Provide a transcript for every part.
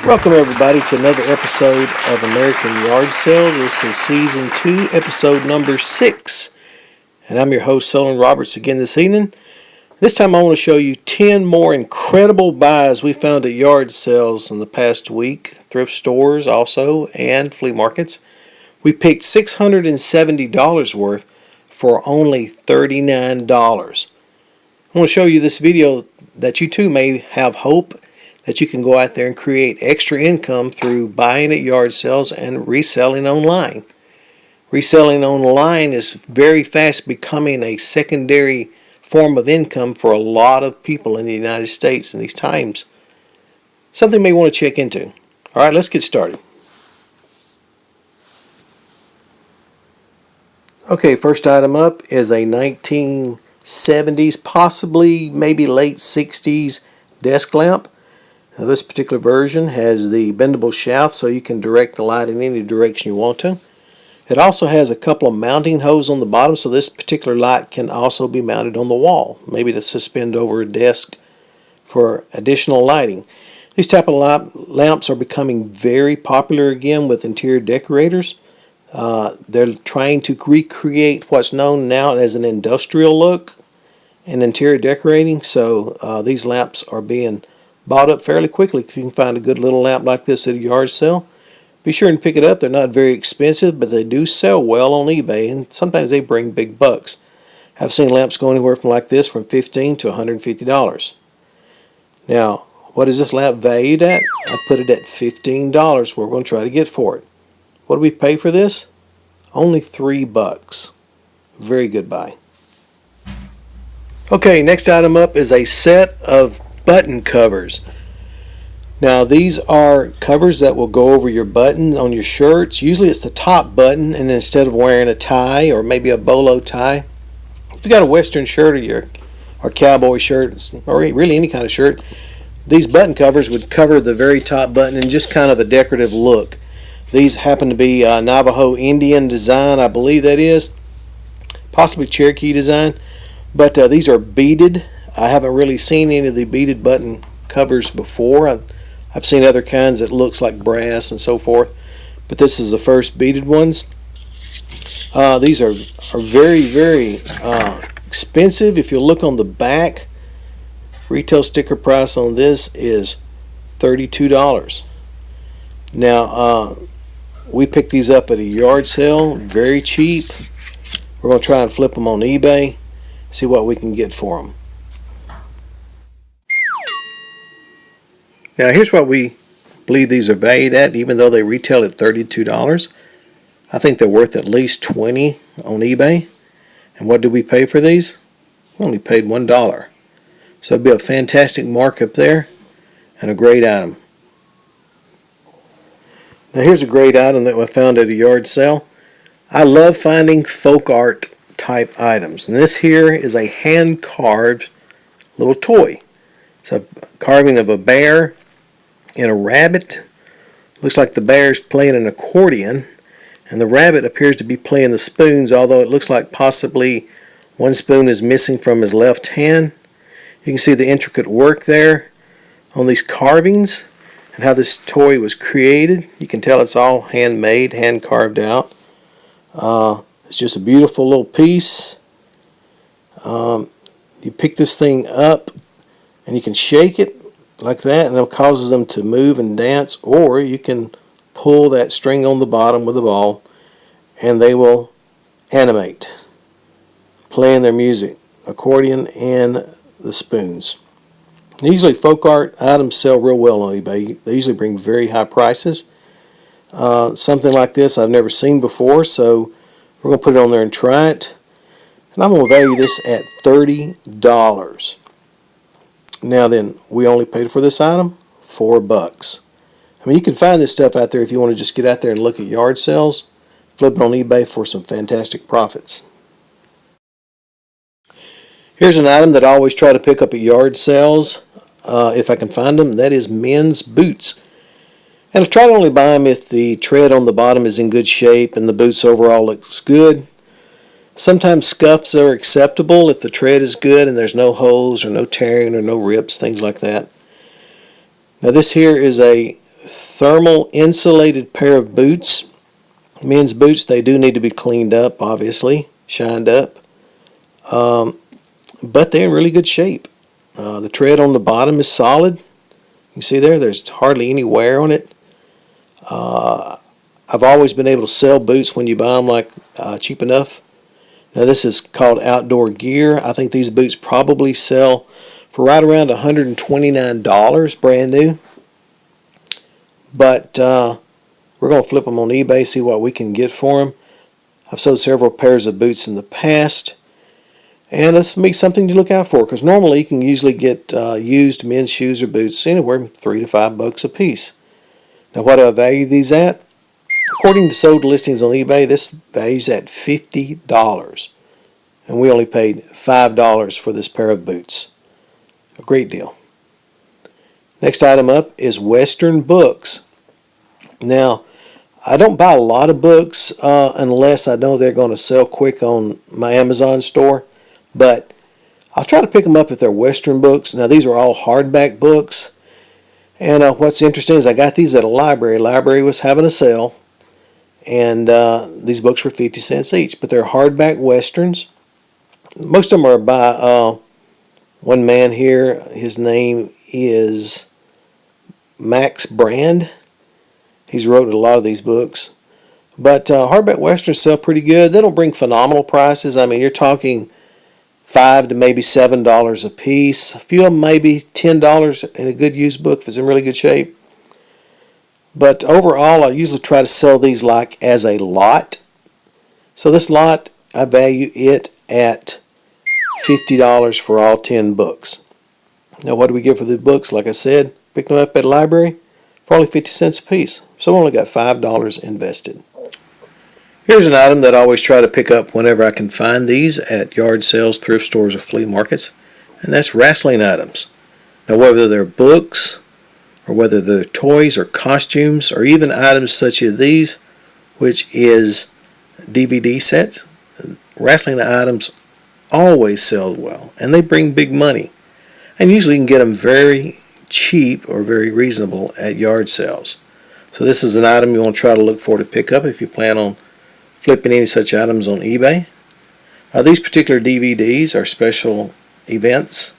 Welcome everybody to another episode of American Yard Sale. This is season 2, episode number 6. And I'm your host, Solon Roberts, again this evening. This time I want to show you 10 more incredible buys we found at yard sales in the past week. Thrift stores also, and flea markets. We picked $670 worth for only $39. I want to show you this video that you too may have hope that you can go out there and create extra income through buying at yard sales and reselling online. Reselling online is very fast becoming a secondary form of income for a lot of people in the United States in these times. Something you may want to check into. Alright, let's get started. Okay, first item up is a 1970s, possibly maybe late 60s desk lamp. Now, this particular version has the bendable shaft so you can direct the light in any direction you want to. It also has a couple of mounting hoses on the bottom, so this particular light can also be mounted on the wall, maybe to suspend over a desk for additional lighting. These type of lamps are becoming very popular again with interior decorators. They're trying to recreate what's known now as an industrial look in interior decorating, so these lamps are being bought up fairly quickly. If you can find a good little lamp like this at a yard sale, be sure and pick it up. They're not very expensive, but they do sell well on eBay, and sometimes they bring big bucks. I've seen lamps go anywhere from like this from $15 to $150. Now, what is this lamp valued at? I put it at $15. We're going to try to get for it. What do we pay for this? Only $3. Very good buy. Okay, next item up is a set of button covers. Now these are covers that will go over your buttons on your shirts. Usually it's the top button, and instead of wearing a tie or maybe a bolo tie, if you got a western shirt or cowboy shirt or really any kind of shirt, these button covers would cover the very top button and just kind of a decorative look. These happen to be Navajo Indian design, I believe that is, possibly Cherokee design, but these are beaded. I haven't really seen any of the beaded button covers before. I've seen other kinds that looks like brass and so forth, but this is the first beaded ones. These are very, very expensive. If you look on the back, retail sticker price on this is $32. Now, we picked these up at a yard sale, very cheap. We're going to try and flip them on eBay, see what we can get for them. Now here's what we believe these are valued at, even though they retail at $32. I think they're worth at least $20 on eBay. And what did we pay for these? We only paid $1. So it'd be a fantastic markup there and a great item. Now here's a great item that I found at a yard sale. I love finding folk art type items. And this here is a hand carved little toy. It's a carving of a bear and a rabbit. Looks like the bear's playing an accordion, and the rabbit appears to be playing the spoons, although it looks like possibly one spoon is missing from his left hand. You can see the intricate work there on these carvings and how this toy was created. You can tell it's all handmade, hand carved out. It's just a beautiful little piece. You pick this thing up and you can shake it like that, and it causes them to move and dance, or you can pull that string on the bottom with a ball and they will animate, playing their music, accordion and the spoons. Usually folk art items sell real well on eBay. They usually bring very high prices. Something like this I've never seen before, so we're going to put it on there and try it. And I'm going to value this at $30. Now then, we only paid for this item $4. I mean, you can find this stuff out there if you want to just get out there and look at yard sales, flip it on eBay for some fantastic profits. Here's an item that I always try to pick up at yard sales if I can find them. That is men's boots. And I try to only buy them if the tread on the bottom is in good shape and the boots overall looks good. Sometimes scuffs are acceptable if the tread is good and there's no holes or no tearing or no rips, things like that. Now this here is a thermal insulated pair of boots. Men's boots, they do need to be cleaned up, obviously, shined up. But they're in really good shape. The tread on the bottom is solid. You can see there's hardly any wear on it. I've always been able to sell boots when you buy them like cheap enough. Now this is called Outdoor Gear. I think these boots probably sell for right around $129 brand new. But we're going to flip them on eBay, see what we can get for them. I've sold several pairs of boots in the past. And that's be something to look out for, because normally you can usually get used men's shoes or boots anywhere from $3 to $5 a piece. Now what do I value these at? According to sold listings on eBay, this values at $50. And we only paid $5 for this pair of boots. A great deal. Next item up is Western books. Now, I don't buy a lot of books unless I know they're going to sell quick on my Amazon store. But I'll try to pick them up if they're Western books. Now, these are all hardback books. And what's interesting is I got these at a library. Library was having a sale. And these books were 50 cents each. But they're hardback Westerns. Most of them are by one man here. His name is Max Brand. He's wrote a lot of these books. But hardback Westerns sell pretty good. They don't bring phenomenal prices. I mean, you're talking $5 to maybe $7 a piece. A few of them maybe $10 in a good used book if it's in really good shape. But overall, I usually try to sell these like as a lot. So this lot, I value it at $50 for all 10 books. Now what do we get for the books? Like I said, picked them up at a library for only 50 cents a piece. So I only got $5 invested. Here's an item that I always try to pick up whenever I can find these at yard sales, thrift stores, or flea markets. And that's wrestling items. Now whether they're books, or whether they're toys or costumes, or even items such as these, which is DVD sets, wrestling items always sell well, and they bring big money. And usually you can get them very cheap or very reasonable at yard sales. So this is an item you want to try to look for to pick up if you plan on flipping any such items on eBay. These particular DVDs are special events,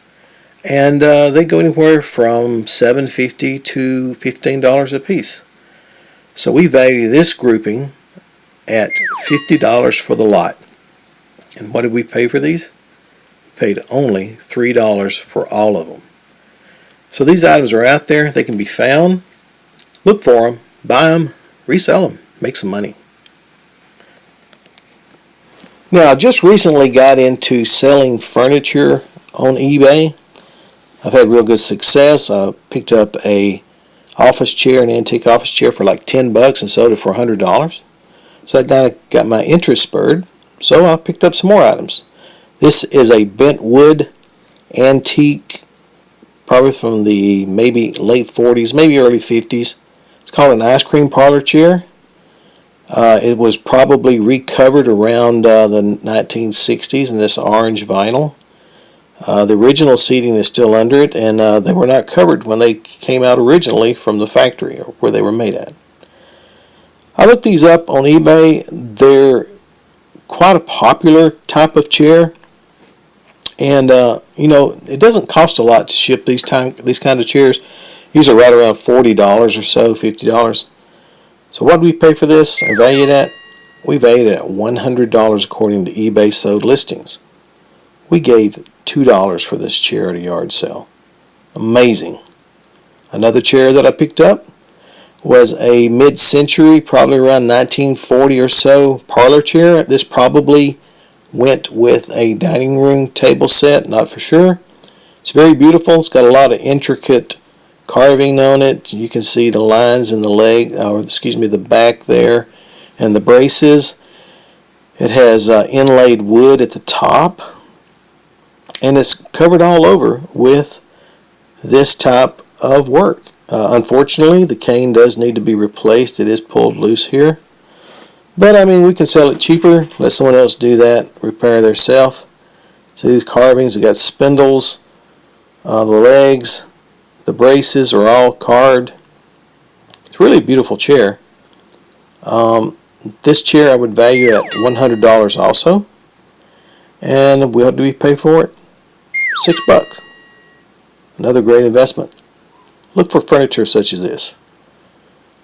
and they go anywhere from $7.50 to $15 a piece. So we value this grouping at $50 for the lot. And what did we pay for these? We paid only $3 for all of them. So these items are out there. They can be found. Look for them, buy them, resell them, make some money. Now, I just recently got into selling furniture on eBay. I've had real good success. I picked up an office chair, an antique office chair for like $10 and sold it for $100. So that kind of got my interest spurred. So I picked up some more items. This is a bent wood antique, probably from the maybe late 40s, maybe early 50s. It's called an ice cream parlor chair. It was probably recovered around the 1960s in this orange vinyl. The original seating is still under it, and they were not covered when they came out originally from the factory or where they were made at. I looked these up on eBay. They're quite a popular type of chair, and it doesn't cost a lot to ship these kind of chairs. Usually right around $40 or so, $50. So what did we pay for this and value it at? We valued it at $100 according to eBay sold listings. We gave $2 for this chair at a yard sale. Amazing. Another chair that I picked up was a mid-century, probably around 1940 or so, parlor chair. This probably went with a dining room table set, not for sure. It's very beautiful. It's got a lot of intricate carving on it. You can see the lines in the leg, the back there, and the braces. It has inlaid wood at the top, and it's covered all over with this type of work. Unfortunately, the cane does need to be replaced. It is pulled loose here. But, I mean, we can sell it cheaper. Let someone else do that, repair theirself. See these carvings? They got spindles. The legs, the braces are all carved. It's really a beautiful chair. This chair I would value at $100 also. And what do we pay for it? $6. Another great investment. Look for furniture such as this.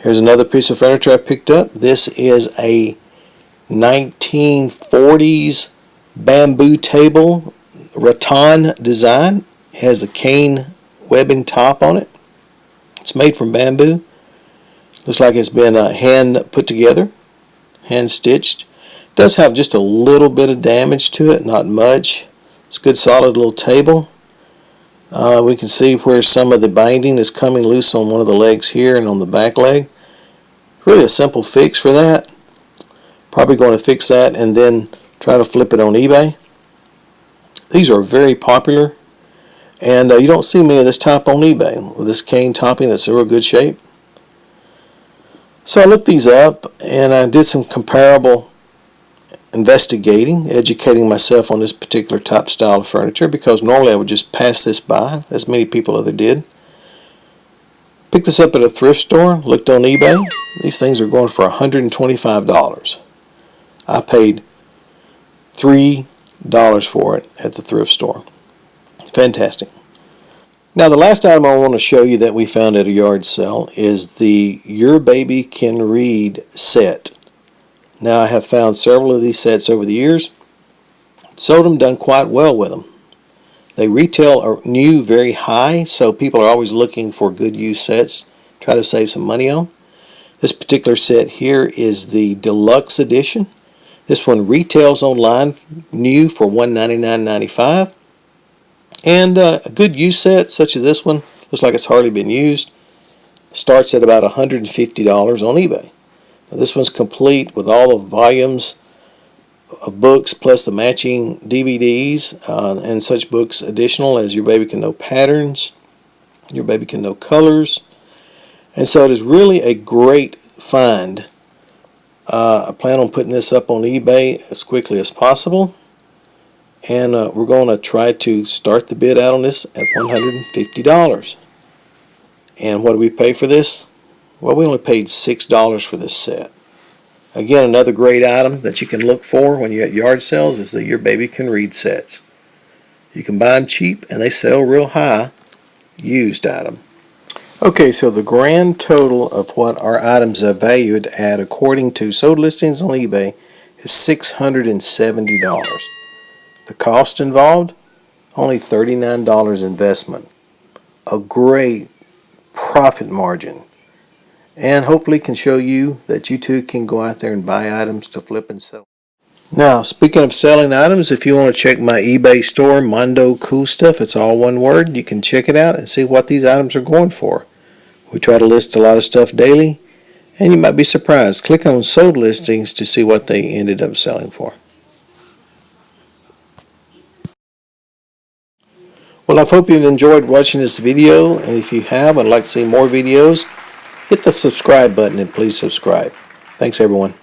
Here's another piece of furniture I picked up. This is a 1940s bamboo table, rattan design. It has a cane webbing top on it. It's made from bamboo. Looks like it's been hand put together, hand stitched. It does have just a little bit of damage to it, not much. It's a good solid little table. We can see where some of the binding is coming loose on one of the legs here and on the back leg. Really a simple fix for that. Probably going to fix that and then try to flip it on eBay. These are very popular, and you don't see many of this type on eBay with this cane topping that's in real good shape. So I looked these up and I did some comparable investigating, educating myself on this particular type style of furniture, because normally I would just pass this by, as many people other did. Picked this up at a thrift store, looked on eBay. These things are going for $125. I paid $3 for it at the thrift store. Fantastic. Now the last item I want to show you that we found at a yard sale is the Your Baby Can Read set. Now I have found several of these sets over the years. Sold them, done quite well with them. They retail new very high, so people are always looking for good used sets, try to save some money on. This particular set here is the deluxe edition. This one retails online new for $199.95. And a good used set such as this one, looks like it's hardly been used, starts at about $150 on eBay. Now this one's complete with all the volumes of books plus the matching DVDs and such books additional as Your Baby Can Know Patterns, Your Baby Can Know Colors. And so it is really a great find. I plan on putting this up on eBay as quickly as possible. And we're going to try to start the bid out on this at $150. And what do we pay for this? Well, we only paid $6 for this set. Again, another great item that you can look for when you're at yard sales is the Your Baby Can Read sets. You can buy them cheap and they sell real high, used item. Okay, so the grand total of what our items are valued at according to sold listings on eBay is $670. The cost involved, only $39 investment. A great profit margin. And hopefully can show you that you too can go out there and buy items to flip and sell. Now, speaking of selling items, if you want to check my eBay store, Mondo Cool Stuff, it's all one word. You can check it out and see what these items are going for. We try to list a lot of stuff daily, and you might be surprised. Click on sold listings to see what they ended up selling for. Well, I hope you've enjoyed watching this video, and if you have and would like to see more videos, hit the subscribe button and please subscribe. Thanks, everyone.